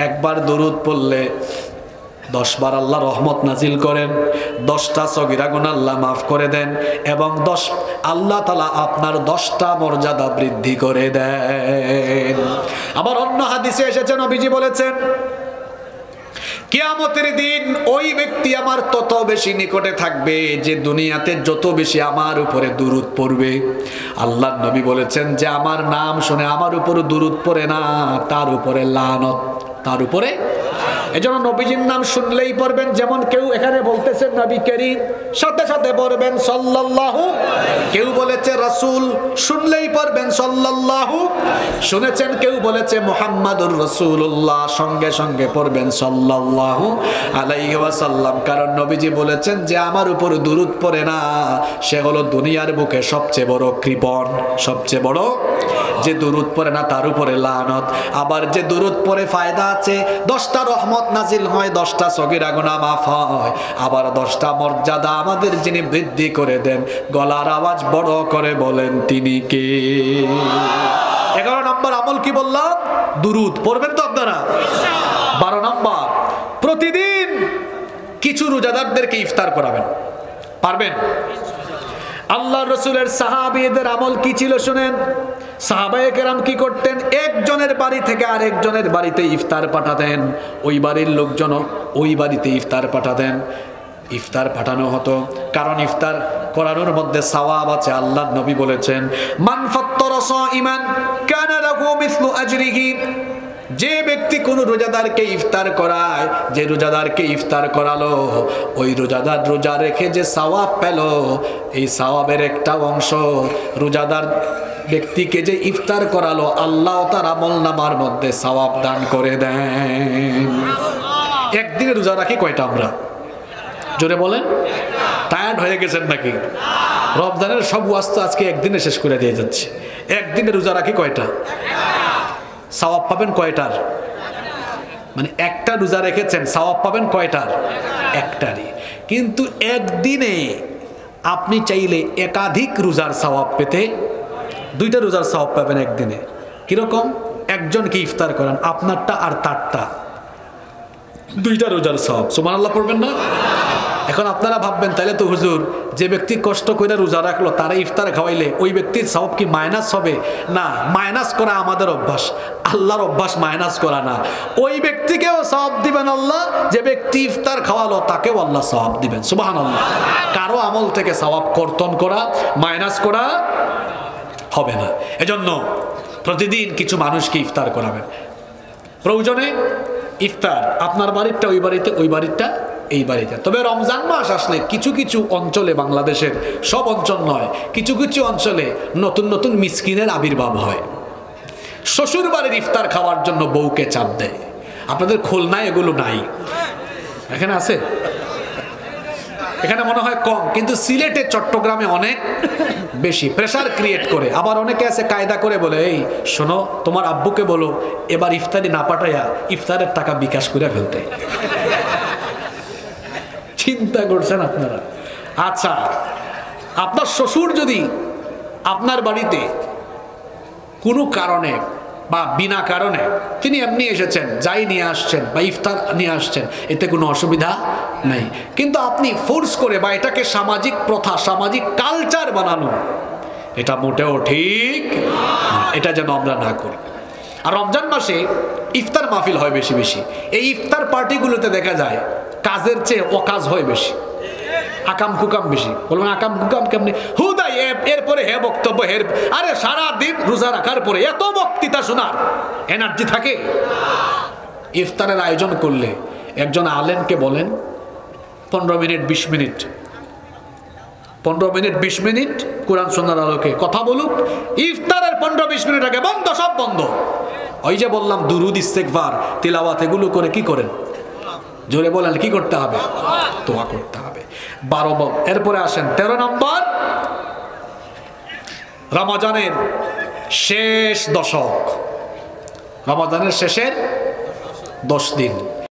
একবার দরুদ পড়লে 10 বার আল্লাহ রহমত নাজিল করেন, 10টা সগীরা গুনাহ আল্লাহ মাফ করে দেন, এবং আল্লাহ তাআলা আপনার 10টা মর্যাদা বৃদ্ধি করে দেন। আবার অন্য হাদিসে এসেছে, নবীজি বলেছেন, কিয়ামতের দিন ওই ব্যক্তি আমার তত বেশি নিকটে থাকবে যে দুনিয়াতে যত বেশি আমার উপরে দুরূদ পড়বে। আল্লাহর নবী বলেছেন যে আমার নাম শুনে আমার উপরে দুরূদ পড়ে না, তার উপরে লানত, তার উপরে। এজন্য নবীজির নাম শুনলেই পড়বেন। যেমন কেউ এখানে বলতেছেন নবী করিম, সাথে সাথে পড়বেন সাল্লাল্লাহু। কেউ বলেছে রাসূল, শুনলেই পড়বেন সাল্লাল্লাহু। শুনেছেন কেউ বলেছে মুহাম্মাদুর রাসূলুল্লাহ, সঙ্গে সঙ্গে পড়বেন সাল্লাল্লাহু আলাইহি ওয়াসাল্লাম। কারণ নবীজি বলেছেন যে আমার উপর দুরূদ পড়ে না, সে হলো দুনিয়ার বুকে সবচেয়ে বড় কৃপণ, সবচেয়ে বড়। যে দুরূদ পড়ে না তার উপরে লানত। আবার যে দুরূদ পড়ে ফায়দা আছে, 10টা রহমত নাজিল হয়, 10টা সগীরা গুনাহ মাফ হয়, আবার 10টা মর্যাদা আমাদের যিনি বৃদ্ধি করে দেন। গলার আওয়াজ বড় করে বলেন তিনি কে? 11 নম্বর আমল কি বললাম? দুরূদ পড়বেন তো আপনারা। 12 নম্বর, প্রতিদিন কিছু রোজাদারদেরকে ইফতার করাবেন। পারবেন? আল্লাহ রসুলের সাহাবীদের আমল কি ছিল শুনেন। সাহাবায়ে কেরাম কি করতেন? একজনের বাড়ি থেকে আরেকজনের বাড়িতে ইফতার পাঠাতেন, ওই বাড়ির লোকজন ওই বাড়িতে ইফতার পাঠাতেন। ইফতার পাঠানো হতো কারণ ইফতার করানোর মধ্যে সওয়াব আছে। আল্লাহর নবী বলেছেন, মান ফাত্তারা সাইমান কানা লাহু মিসলু আজরিহি। যে ব্যক্তি কোন রোজাদারকে ইফতার করায়, যে রোজাদারকে ইফতার করালো, ওই রোজাদার রোজা রেখে যে সওয়াব পেল, এই সওয়াবের একটা অংশ রোজাদার ব্যক্তিকে যে ইফতার করালো আল্লাহ তার আমলনামার মধ্যে সওয়াব দান করে দেন। একদিনে রোজা রাখি কয়টা আমরা? জোরে বলেন। টায়ার্ড হয়ে গেছেন নাকি? রমজানের সব ওয়াজ তো আজকে একদিনে শেষ করে দিয়ে যাচ্ছে। একদিনে রোজা রাখি কয়টা? সওয়াব পাবেন কয়টার? মানে একটা রোজা রেখেছেন, সওয়াব পাবেন কয়টার? একটারই। কিন্তু একদিনে আপনি চাইলে একাধিক রোজার সওয়াব পেতে, 2টা রোজার সওয়াব পাবেন একদিনে। কিরকম? একজনকে ইফতার করেন, আপনারটা আর তারটা, 2টা রোজার সওয়াব। সুবহানাল্লাহ পড়বেন না? এখন আপনারা ভাববেন তাহলে তো হুজুর, যে ব্যক্তি কষ্ট করে রোজা রাখলো তারা ইফতার খাওয়াইলে ওই ব্যক্তির সওয়াব কি মাইনাস হবে? না, মাইনাস করা আমাদের অভ্যাস, আল্লাহর অভ্যাস মাইনাস করা না। ওই ব্যক্তিকেও সওয়াব দিবেন আল্লাহ, যে ব্যক্তি ইফতার খাওয়ালো তাকেও আল্লাহ সওয়াব দিবেন। সুবহানাল্লাহ। কারো আমল থেকে সওয়াব কর্তন করা, মাইনাস করা হবে না। এজন্য প্রতিদিন কিছু মানুষকে ইফতার করাবেন। প্রয়োজনে ইফতার আপনার বাড়িটা ওই বাড়িতে, ওই বাড়িটা এই বাড়িতে। তবে রমজান মাস আসলে কিছু কিছু অঞ্চলে, বাংলাদেশের সব অঞ্চল নয়, কিছু কিছু অঞ্চলে নতুন নতুন মিসকিনের আবির্ভাব হয়। শ্বশুর বাড়ির ইফতার খাওয়ার জন্য বউকে চাপ দেয়। আপনাদের খুলনায় এগুলো নাই, এখানে আছে? এখানে মনে হয় কম, কিন্তু সিলেটে, চট্টগ্রামে অনেক বেশি প্রেসার ক্রিয়েট করে। আবার অনেকে আছে কায়দা করে বলে, এই শোনো, তোমার আব্বুকে বলো এবার ইফতারি না পাঠাইয়া ইফতারের টাকা বিকাশ করে ফেলতে। চিন্তা করছেন আপনারা? আচ্ছা, আপনার শ্বশুর যদি আপনার বাড়িতে কোনো কারণে বা বিনা কারণে, তিনি এমনি এসেছেন, যাই নিয়ে আসছেন বা ইফতার নিয়ে আসছেন, এতে কোনো অসুবিধা নাই। কিন্তু আপনি ফোর্স করে বা এটাকে সামাজিক প্রথা, সামাজিক কালচার বানানো, এটা মোটেও ঠিক না। এটা যেন আমরা না করি। আর রমজান মাসে ইফতার মাহফিল হয় বেশি বেশি। এই ইফতার পার্টিগুলোতে দেখা যায় কাজের চেয়ে অকাজ হয় বেশি, আকাম কুকাম বেশি। বলবেন আকাম কুকাম কেমনি? হুদাই এরপরে হে বক্তব্য, আরে সারা দিন রোজা রাখার পরে এত বক্তৃতা শোনার এনার্জি থাকে? ইফতারের আয়োজন করলে একজন আলেমকে বলেন 15 মিনিট 20 মিনিট, 15 মিনিট 20 মিনিট কোরআন সুন্নাহর আলোকে কথা বলুক। ইফতারের 15-20 মিনিট আগে বন্ধ, সব বন্ধ। ওই যে বললাম দুরুদ, ইস্তেগফার, তিলাওয়াত এগুলো করে কি করেন? জোরে বলেন কি করতে হবে? দোয়া করতে হবে। 12। এরপরে আসেন 13 নম্বর, রমজানের শেষ দশক, রমজানের শেষের 10 দিন।